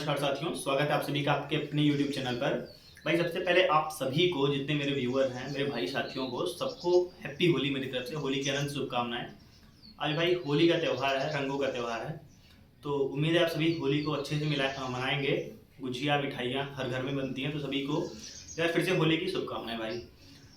नमस्कार साथियों, स्वागत है आप सभी का आपके अपने YouTube चैनल पर। भाई सबसे पहले आप सभी को, जितने मेरे व्यूअर हैं, मेरे भाई साथियों को, सबको हैप्पी होली मेरी तरफ से। होली की अनंत शुभकामनाएं। आज भाई होली का त्यौहार है, रंगों का त्यौहार है। तो उम्मीद है आप सभी होली को अच्छे से मनाएंगे। गुजिया मिठाइयाँ हर घर में बनती हैं, तो सभी को यार फिर से होली की शुभकामनाएं भाई।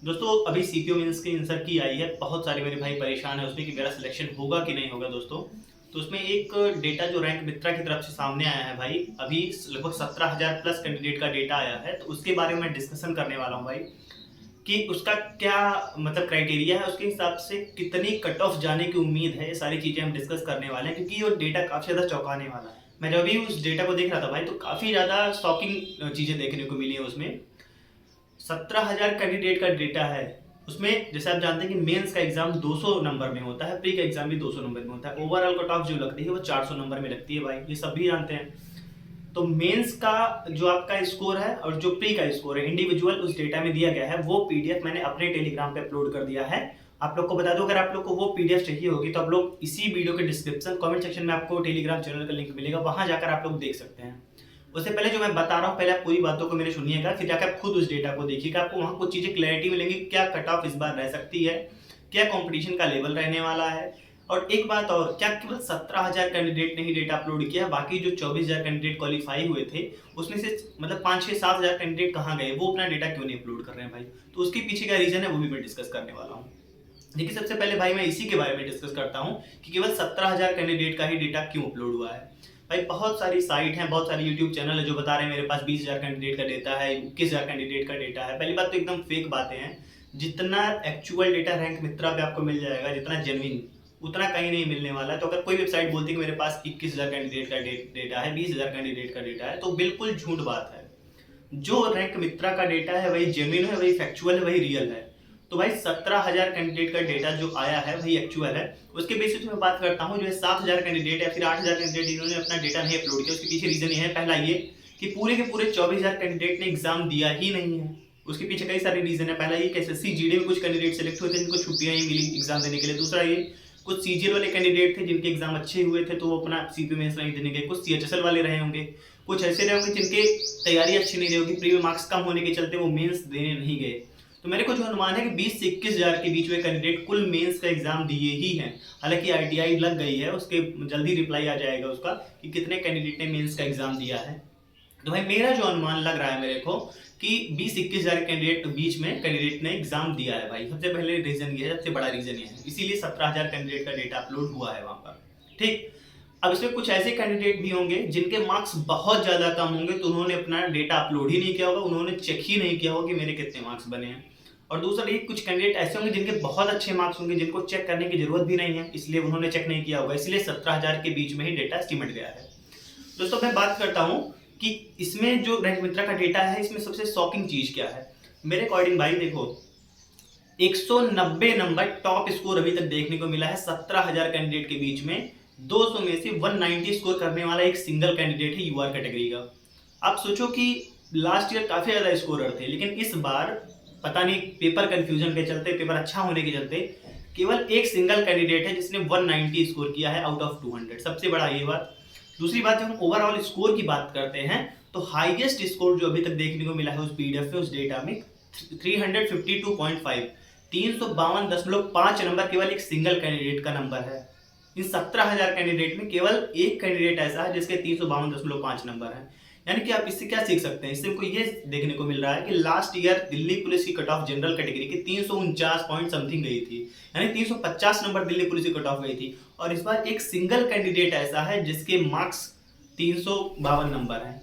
दोस्तों अभी सीपीओ मेंस की आंसर की आई है, बहुत सारे मेरे भाई परेशान है उसमें कि मेरा सिलेक्शन होगा कि नहीं होगा दोस्तों। तो उसमें एक डेटा जो रैंक मित्रा की तरफ से सामने आया है भाई, अभी लगभग 17,000 प्लस कैंडिडेट का डेटा आया है। तो उसके बारे में डिस्कशन करने वाला हूँ भाई कि उसका क्या मतलब क्राइटेरिया है, उसके हिसाब से कितनी कट ऑफ जाने की उम्मीद है। ये सारी चीज़ें हम डिस्कस करने वाले हैं क्योंकि वो डेटा काफ़ी ज़्यादा चौंकाने वाला है। मैं जब भी उस डेटा को देख रहा था भाई तो काफ़ी ज़्यादा शॉकिंग चीज़ें देखने को मिली है उसमें। 17,000 कैंडिडेट का डेटा है उसमें। जैसे आप जानते हैं कि मेंस का एग्जाम 200 नंबर में होता है, प्री का एग्जाम भी 200 नंबर में होता है। ओवरऑल कट ऑफ जो लगती है वो 400 नंबर में लगती है भाई, ये सब भी जानते हैं। तो मेंस का जो आपका स्कोर है और जो प्री का स्कोर है इंडिविजुअल उस डेटा में दिया गया है, वो पीडीएफ मैंने अपने टेलीग्राम पे अपलोड कर दिया है। आप लोग को बता दो, अगर आप लोग को वो पीडीएफ चाहिए होगी तो आप लोग इसी वीडियो के डिस्क्रिप्शन कमेंट सेक्शन में आपको टेलीग्राम चैनल का लिंक मिलेगा, वहां जाकर आप लोग देख सकते हैं। उससे पहले जो मैं बता रहा हूँ, पहले आप पूरी बातों को मेरे सुनिएगा, फिर जाकर आप खुद उस डेटा को देखिएगा। आपको वहाँ कुछ चीज़ें क्लैरिटी मिलेंगी, क्या कट ऑफ इस बार रह सकती है, क्या कंपटीशन का लेवल रहने वाला है। और एक बात और, क्या केवल 17,000 कैंडिडेट ने ही डेटा अपलोड किया, बाकी जो 24,000 कैंडिडेट क्वालिफाई हुए थे उसमें से मतलब 5-6-7,000 कैंडिडेट कहाँ गए, वो अपना डेटा क्यों नहीं अपलोड कर रहे हैं भाई। तो उसके पीछे क्या रीजन है वो भी मैं डिस्कस करने वाला हूँ। देखिए सबसे पहले भाई मैं इसी के बारे में डिस्कस करता हूँ कि केवल 17,000 कैंडिडेट का ही डेटा क्यों अपलोड हुआ है। भाई बहुत सारी साइट हैं, बहुत सारी यूट्यूब चैनल है जो बता रहे हैं मेरे पास 20,000 कैंडिडेट का डेटा है, 21,000 कैंडिडेट का डेटा है। पहली बात तो एकदम फेक बातें हैं। जितना एक्चुअल डेटा रैंक मित्रा पे आपको मिल जाएगा, जितना जेन्युइन, उतना कहीं नहीं मिलने वाला है। तो अगर कोई वेबसाइट बोलती है कि मेरे पास 21,000 कैंडिडेट का डेटा है, 20,000 कैंडिडेट का डेटा है, तो बिल्कुल झूठ बात है। जो रैंक मित्रा का डेटा है वही जेन्युइन है, वही फैक्चुअल है, वही रियल है। तो भाई 17,000 कैंडिडेट का डेटा जो आया है वही एक्चुअल है। उसके बेसिस में बात करता हूँ, जो है 7,000 कैंडिडेट या फिर 8,000 कैंडिडेट इन्होंने अपना डेटा नहीं अपलोड किया, उसके पीछे रीजन ये है। पहला ये कि पूरे के पूरे 24,000 कैंडिडेट ने एग्जाम दिया ही नहीं है। उसके पीछे कई सारे रीजन है। पहला ये कि एसएससी जीडी में कुछ कैंडिडेट सेलेक्ट हुए थे जिनको छुट्टियां ही मिली एग्जाम देने के लिए। दूसरा ये, कुछ सीजीएल वाले कैंडिडेट थे जिनके एग्जाम अच्छे हुए थे तो वो अपना सीपीओ मेंस नहीं देने गए। कुछ सीएचएसएल वाले रहे होंगे, कुछ ऐसे रहे होंगे जिनके तैयारी अच्छी नहीं रही होगी, प्री में मार्क्स कम होने के चलते वो मेंस देने नहीं गए। तो मेरे को जो अनुमान है कि 20 से 21,000 के बीच में कैंडिडेट कुल मेंस का एग्जाम दिए ही हैं। हालांकि आईटीआई लग गई है, उसके जल्दी रिप्लाई आ जाएगा उसका कि कितने कैंडिडेट ने मेंस का एग्जाम दिया है। तो भाई मेरा जो अनुमान लग रहा है मेरे को कि 20-21,000 कैंडिडेट बीच में कैंडिडेट ने एग्जाम दिया है भाई। सबसे पहले रीजन ये है, सबसे बड़ा रीजन ये है, इसीलिए 17,000 कैंडिडेट का डेटा अपलोड हुआ है वहां पर। ठीक, अब इसमें कुछ ऐसे कैंडिडेट भी होंगे जिनके मार्क्स बहुत ज्यादा कम होंगे, तो उन्होंने अपना डेटा अपलोड ही नहीं किया होगा, उन्होंने चेक ही नहीं किया होगा कि मेरे कितने मार्क्स बने हैं। और दूसरा ये, कुछ कैंडिडेट ऐसे होंगे जिनके बहुत अच्छे मार्क्स होंगे, जिनको चेक करने की जरूरत भी नहीं है, इसलिए उन्होंने चेक नहीं किया होगा, इसलिए 17,000 के बीच में ही डेटा एस्टिमेट गया है। दोस्तों मैं बात करता हूँ कि इसमें जो रैंक मित्रा का डेटा है, इसमें सबसे शॉकिंग चीज क्या है मेरे अकॉर्डिंग भाई। देखो 190 नंबर टॉप स्कोर अभी तक देखने को मिला है 17,000 कैंडिडेट के बीच में। 200 में से 190 स्कोर करने वाला एक सिंगल कैंडिडेट है यूआर कैटेगरी का। आप सोचो कि लास्ट ईयर काफी ज्यादा स्कोरर थे, लेकिन इस बार पता नहीं पेपर कंफ्यूजन के चलते, पेपर अच्छा होने के चलते केवल एक सिंगल कैंडिडेट है जिसने 190 स्कोर किया है आउट ऑफ 200। सबसे बड़ा ये बात। दूसरी बात, जब हम ओवरऑल स्कोर की बात करते हैं तो हाईएस्ट स्कोर जो अभी तक देखने को मिला है उस पीडीएफ में, उस डेटा में 352.5, 352.5 नंबर केवल एक सिंगल कैंडिडेट का नंबर है। इन 17,000 कैंडिडेट में केवल एक कैंडिडेट ऐसा है जिसके 352.5 नंबर है। यानी कि आप इससे क्या सीख सकते हैं, इससे हमको ये देखने को मिल रहा है कि लास्ट ईयर दिल्ली पुलिस की कट ऑफ जनरल कैटेगरी की 349 पॉइंट समथिंग गई थी, यानी 350 नंबर दिल्ली पुलिस की कट ऑफ गई थी। और इस बार एक सिंगल कैंडिडेट ऐसा है जिसके मार्क्स 352 नंबर है।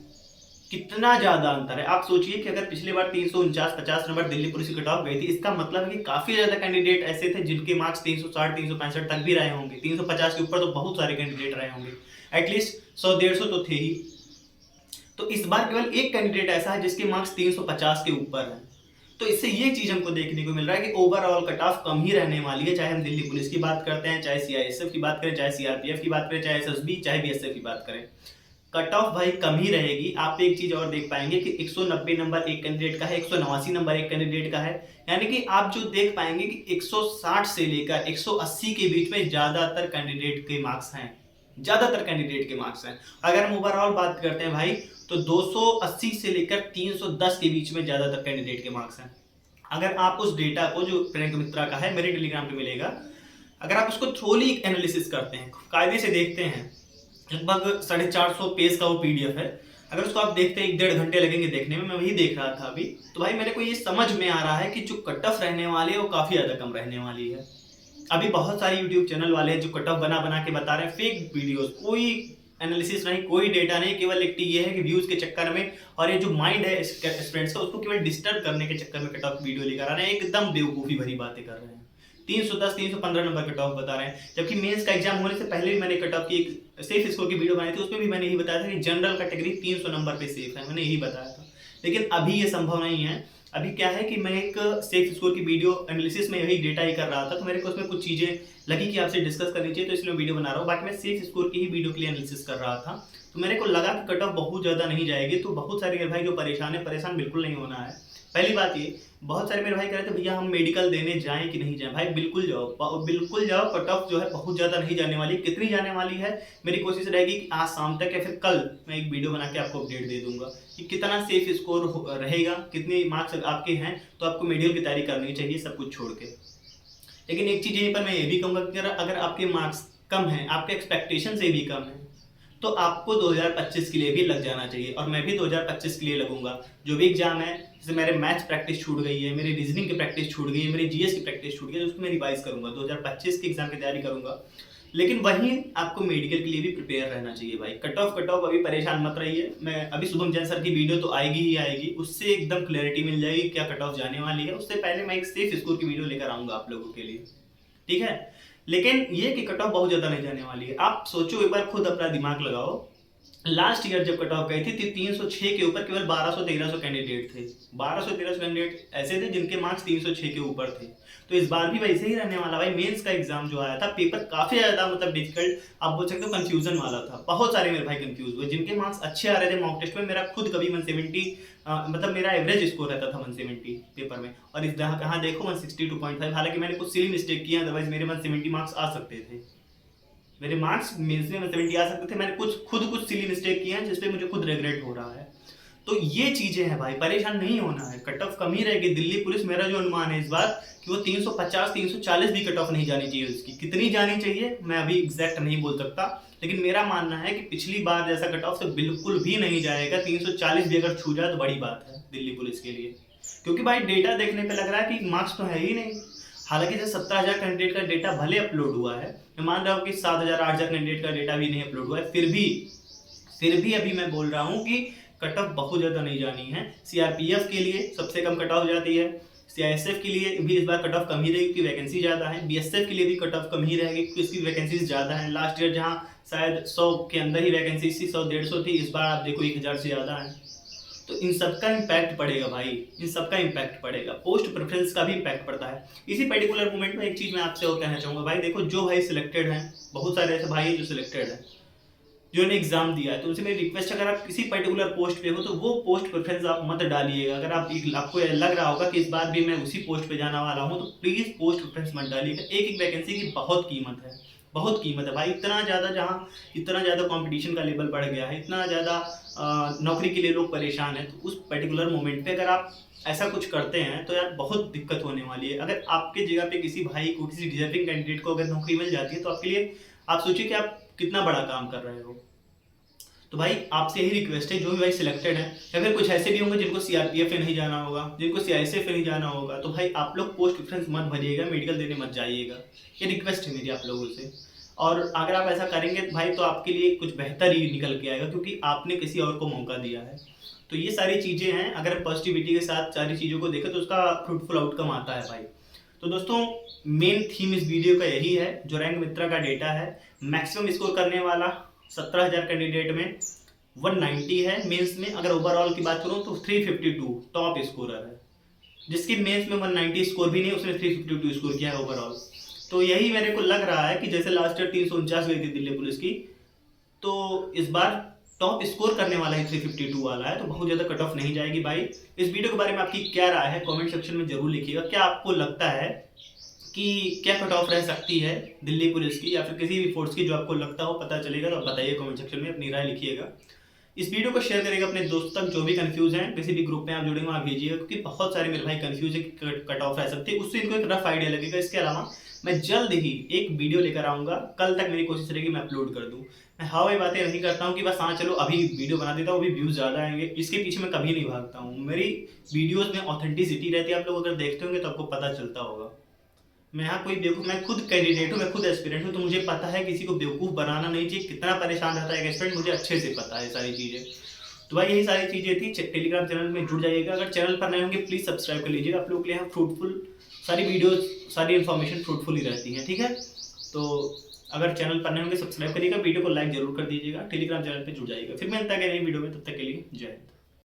कितना ज्यादा अंतर है। आप सोचिए कि अगर पिछली बार 349-50 नंबर दिल्ली पुलिस की कट ऑफ गई थी, इसका मतलब है कि काफी ज्यादा कैंडिडेट ऐसे थे जिनके मार्क्स 360-365 तक भी रहे होंगे। 350 के ऊपर तो बहुत सारे कैंडिडेट रहे होंगे, एटलीस्ट 100-150 तो थे ही। तो इस बार केवल एक कैंडिडेट ऐसा है जिसके मार्क्स 350 के ऊपर है। तो इससे ये चीज हमको देखने को मिल रहा है कि ओवरऑल कट ऑफ कम ही रहने वाली है, चाहे हम दिल्ली पुलिस की बात करते हैं, चाहे सीआईएसएफ की बात करें, चाहे सीआरपीएफ की बात करें, चाहे एसएसबी, चाहे बीएसएफ की बात करें। कट ऑफ भाई कम ही रहेगी। आप एक चीज और देख पाएंगे कि 190 नंबर एक कैंडिडेट का है, 189 नंबर एक कैंडिडेट का है। यानी कि आप जो देख पाएंगे कि 160 से लेकर 180 के बीच में ज्यादातर कैंडिडेट के मार्क्स हैं। ज़्यादातर कैंडिडेट के मार्क्स हैं। अगर हम ओवरऑल बात करते हैं भाई तो 280 से लेकर 310 के बीच में ज़्यादातर कैंडिडेट के मार्क्स हैं। अगर आप उस डेटा को जो प्रियंक मित्रा का है मेरे टेलीग्राम पे मिलेगा, अगर आप उसको थोड़ी एनालिसिस करते हैं, कायदे से देखते हैं, लगभग 450 पेज का वो पीडीएफ है, अगर उसको आप देखते हैं 1-1.5 घंटे लगेंगे देखने में, मैं वही देख रहा था अभी, तो भाई मेरे को ये समझ में आ रहा है कि जो कट ऑफ रहने वाली है वो काफ़ी ज़्यादा कम रहने वाली है। अभी बहुत सारे यूट्यूब चैनल वाले हैं जो कट ऑफ बना बना के बता रहे हैं फेक वीडियोस, कोई एनालिसिस नहीं, कोई डेटा नहीं, केवल एक ये है कि व्यूज के चक्कर में और ये जो माइंड है स्टूडेंट्स का उसको केवल डिस्टर्ब करने के चक्कर में कट ऑफ वीडियो लेकर आ रहे हैं, एकदम बेवकूफ़ी भरी बातें कर रहे हैं। 310 315 नंबर कट ऑफ बता रहे हैं, जबकि मेंस का एग्जाम होने से पहले भी मैंने कट ऑफ की एक सेफ स्कोर की वीडियो बनाई थी, उसमें भी मैंने यही बताया था कि जनरल कैटेगरी 300 नंबर पे सेफ है, मैंने यही बताया था। लेकिन अभी ये संभव नहीं है। अभी क्या है कि मैं एक सेफ स्कोर की वीडियो एनालिसिस में यही डेटा ही कर रहा था, तो मेरे को उसमें कुछ चीज़ें लगी कि आपसे डिस्कस करनी चाहिए, तो इसलिए मैं वीडियो बना रहा हूँ। बाकी मैं सेफ स्कोर की ही वीडियो के लिए एनालिसिस कर रहा था, तो मेरे को लगा कि कट ऑफ बहुत ज़्यादा नहीं जाएगी। तो बहुत सारे मेरे भाई जो परेशान है, परेशान बिल्कुल नहीं होना है। पहली बात ये, बहुत सारे मेरे भाई कह रहे थे भैया हम मेडिकल देने जाएं कि नहीं जाएं। भाई बिल्कुल जाओ, बिल्कुल जाओ। कट ऑफ जो है बहुत ज़्यादा नहीं जाने वाली। कितनी जाने वाली है मेरी कोशिश रहेगी कि आज शाम तक या फिर कल मैं एक वीडियो बना के आपको अपडेट दे दूंगा कि कितना सेफ स्कोर रहेगा, कितने मार्क्स आपके हैं। तो आपको मेडिकल की तैयारी करनी चाहिए सब कुछ छोड़ के। लेकिन एक चीज़ यहीं पर मैं ये भी कहूँगा कि अगर आपके मार्क्स कम हैं, आपके एक्सपेक्टेशन से भी कम है, तो आपको 2025 के लिए भी लग जाना चाहिए। और मैं भी 2025 के लिए लगूंगा। जो भी एग्जाम है, जैसे मेरे मैथ्स प्रैक्टिस छूट गई है, मेरी रीजनिंग की प्रैक्टिस छूट गई है, मेरी जीएस की प्रैक्टिस छूट गई है, उसको मैं रिवाइज करूंगा, 2025 के एग्जाम की तैयारी करूंगा। लेकिन वहीं आपको मेडिकल के लिए भी प्रिपेयर रहना चाहिए भाई। कट ऑफ अभी परेशान मत रहिए। मैं अभी शुभम जैन सर की वीडियो तो आएगी ही आएगी, उससे एकदम क्लैरिटी मिल जाएगी क्या कट ऑफ जाने वाली है। उससे पहले मैं एक सेफ स्कोर की वीडियो लेकर आऊंगा आप लोगों के लिए, ठीक है। लेकिन ये कि कट ऑफ बहुत ज्यादा नहीं जाने वाली है। आप सोचो एक बार, खुद अपना दिमाग लगाओ। लास्ट ईयर जब कट ऑफ गई थी 306 के ऊपर केवल 1200-1300 कैंडिडेट थे। 1200-1300 कैंडिडेट ऐसे थे जिनके मार्क्स 306 के ऊपर थे। तो इस बार भी वैसे ही रहने वाला भाई। मेंस का एग्जाम जो आया था, पेपर काफी ज्यादा मतलब डिफिकल्ट, आप बोल सकते हो कंफ्यूजन वाला था। बहुत सारे मेरे भाई कंफ्यूज हुए। जिनके मार्क्स अच्छे आ रहे थे मॉक टेस्ट में, मेरा खुद कभी 170 मतलब मेरा एवरेज स्कोर रहता था 170 पेपर में, और इस कहाँ देखो 162.5। हालांकि मैंने कुछ सिली मिस्टेक किया, अदरवाइज मेरे 170 मार्क्स आ सकते थे। मेरे मार्क्स मेंस में 170 आ सकते थे। मैंने कुछ सिली मिस्टेक किए हैं जिसपे मुझे खुद रिग्रेट हो रहा है। तो ये चीजें हैं भाई, परेशान नहीं होना है। कट ऑफ कम ही रहेगी। दिल्ली पुलिस, मेरा जो अनुमान है इस बार कि वो 350 340 भी कट ऑफ नहीं जानी चाहिए। उसकी कितनी जानी चाहिए मैं अभी एग्जैक्ट नहीं बोल सकता, लेकिन मेरा मानना है कि पिछली बार जैसा कट ऑफ से बिल्कुल भी नहीं जाएगा। 340 भी अगर छू जाए तो बड़ी बात है दिल्ली पुलिस के लिए, क्योंकि भाई डेटा देखने पे लग रहा है कि मार्क्स तो है ही नहीं। हालांकि जैसे 17,000 कैंडिडेट का डेटा भले अपलोड हुआ है, मैं मान रहा हूँ कि 7,000 8,000 कैंडिडेट का डेटा भी नहीं अपलोड हुआ है, फिर भी अभी मैं बोल रहा हूँ कि कट ऑफ बहुत ज़्यादा नहीं जानी है। सीआरपीएफ के लिए सबसे कम कट ऑफ जाती है, सीआईएसएफ के लिए भी इस बार कट ऑफ कम ही रहेगी, वैकेंसी ज़्यादा है। बीएसएफ के लिए भी कट ऑफ कम ही रहेगी क्योंकि इसकी वैकेंसीज ज़्यादा है। लास्ट ईयर जहाँ शायद 100 के अंदर ही वैकेंसी थी, 100-150 थी, इस बार आप देखो 1000 से ज़्यादा है। तो इन सबका इम्पैक्ट पड़ेगा भाई, इन सबका इम्पैक्ट पड़ेगा। पोस्ट प्रेफरेंस का भी इम्पैक्ट पड़ता है। इसी पर्टिकुलर मोमेंट में एक चीज़ मैं आपसे और कहना चाहूँगा भाई, देखो जो भाई सिलेक्टेड हैं, बहुत सारे ऐसे भाई जो सिलेक्टेड हैं, जिन्होंने एग्जाम दिया है, तो उनसे मेरी रिक्वेस्ट, अगर आप किसी पर्टिकुलर पोस्ट पे हो तो वो पोस्ट प्रेफरेंस आप मत डालिएगा। अगर आपको लग रहा होगा कि इस बार भी मैं उसी पोस्ट पे जाने वाला हूँ, तो प्लीज़ पोस्ट प्रेफरेंस मत डालिएगा। एक एक वैकेंसी की बहुत कीमत है, बहुत कीमत है भाई। इतना ज़्यादा, जहाँ इतना ज़्यादा कंपटीशन का लेवल बढ़ गया है, इतना ज़्यादा नौकरी के लिए लोग परेशान हैं, तो उस पर्टिकुलर मोमेंट पे अगर आप ऐसा कुछ करते हैं तो यार बहुत दिक्कत होने वाली है। अगर आपके जगह पे किसी भाई को, किसी डिजर्विंग कैंडिडेट को अगर नौकरी मिल जाती है, तो आपके लिए, आप सोचिए कि आप कितना बड़ा काम कर रहे हो। तो भाई आपसे यही रिक्वेस्ट है, जो भी भाई सिलेक्टेड है, या फिर कुछ ऐसे भी होंगे जिनको सीआरपीएफ में नहीं जाना होगा, जिनको सीआईएसएफ में नहीं जाना होगा, तो भाई आप लोग पोस्ट प्रेफरेंस मत भरिएगा, मेडिकल देने मत जाइएगा। ये रिक्वेस्ट है मेरी आप लोगों से। और अगर आप ऐसा करेंगे भाई तो आपके लिए कुछ बेहतर ही निकल के आएगा, क्योंकि आपने किसी और को मौका दिया है। तो ये सारी चीज़ें हैं, अगर पॉजिटिविटी के साथ सारी चीज़ों को देखें तो उसका फ्रूटफुल आउटकम आता है भाई। तो दोस्तों, मेन थीम इस वीडियो का यही है। जो रैंक मित्रा का डेटा है, मैक्सिमम स्कोर करने वाला 17,000 कैंडिडेट में 190 है। मेंस में अगर ओवरऑल की बात करूं तो 352 टॉप स्कोरर है। जिसकी मेंस में 190 स्कोर भी नहीं, उसने 352 स्कोर किया है ओवरऑल। तो यही मेरे को लग रहा है कि जैसे लास्ट ईयर 349 गई थी दिल्ली पुलिस की, तो इस बार टॉप स्कोर करने वाला है 352 वाला है, तो बहुत ज़्यादा कट ऑफ नहीं जाएगी भाई। इस वीडियो के बारे में आपकी क्या राय है, कमेंट सेक्शन में जरूर लिखिएगा। क्या आपको लगता है कि क्या कट ऑफ रह सकती है दिल्ली पुलिस की या फिर किसी भी फोर्स की, जो आपको लगता हो पता चलेगा तो आप बताइए कमेंट सेक्शन में, अपनी राय लिखिएगा। इस वीडियो को शेयर करेगा अपने दोस्तों तक जो भी कंफ्यूज हैं, किसी भी ग्रुप में आप जुड़ेंगे वहाँ भेजिएगा, क्योंकि बहुत सारे मेरे भाई कंफ्यूज है कि कट ऑफ रह सकती है, उससे इनको एक रफ आइडिया लगेगा। इसके अलावा मैं जल्द ही एक वीडियो लेकर आऊंगा, कल तक मेरी कोशिश रहेगी मैं अपलोड कर दूं। मैं हवाई बातें नहीं करता हूँ कि बस हाँ चलो अभी वीडियो बना देता हूँ, अभी व्यूज ज़्यादा आएंगे, इसके पीछे मैं कभी नहीं भागता हूँ। मेरी वीडियोज़ में ऑथेंटिसिटी रहती है, आप लोग अगर देखते होंगे तो आपको पता चलता होगा। मैं यहाँ कोई बेवकूफ़, मैं खुद कैंडिडेट हूँ, मैं खुद एस्पिरेंट हूँ, तो मुझे पता है किसी को बेवकूफ़ बनाना नहीं चाहिए, कितना परेशान रहता है एक एस्पिरेंट, मुझे अच्छे से पता है सारी चीज़ें। तो भाई यही सारी चीज़ें थी। टेलीग्राम चैनल में जुड़ जाइएगा, अगर चैनल पर नए होंगे प्लीज़ सब्सक्राइब कर लीजिएगा, आप लोग के लिए यहाँ फ्रूटफुल सारी वीडियोज़, सारी इन्फॉर्मेशन फ्रूटफुल ही रहती है, ठीक है। तो अगर चैनल पर नए होंगे सब्सक्राइब करिएगा, वीडियो को लाइक जरूर कर दीजिएगा, टेलीग्राम चैनल पर जुड़ जाइएगा। फिर मिलता है नई वीडियो में, तब तक के लिए जय हिंद।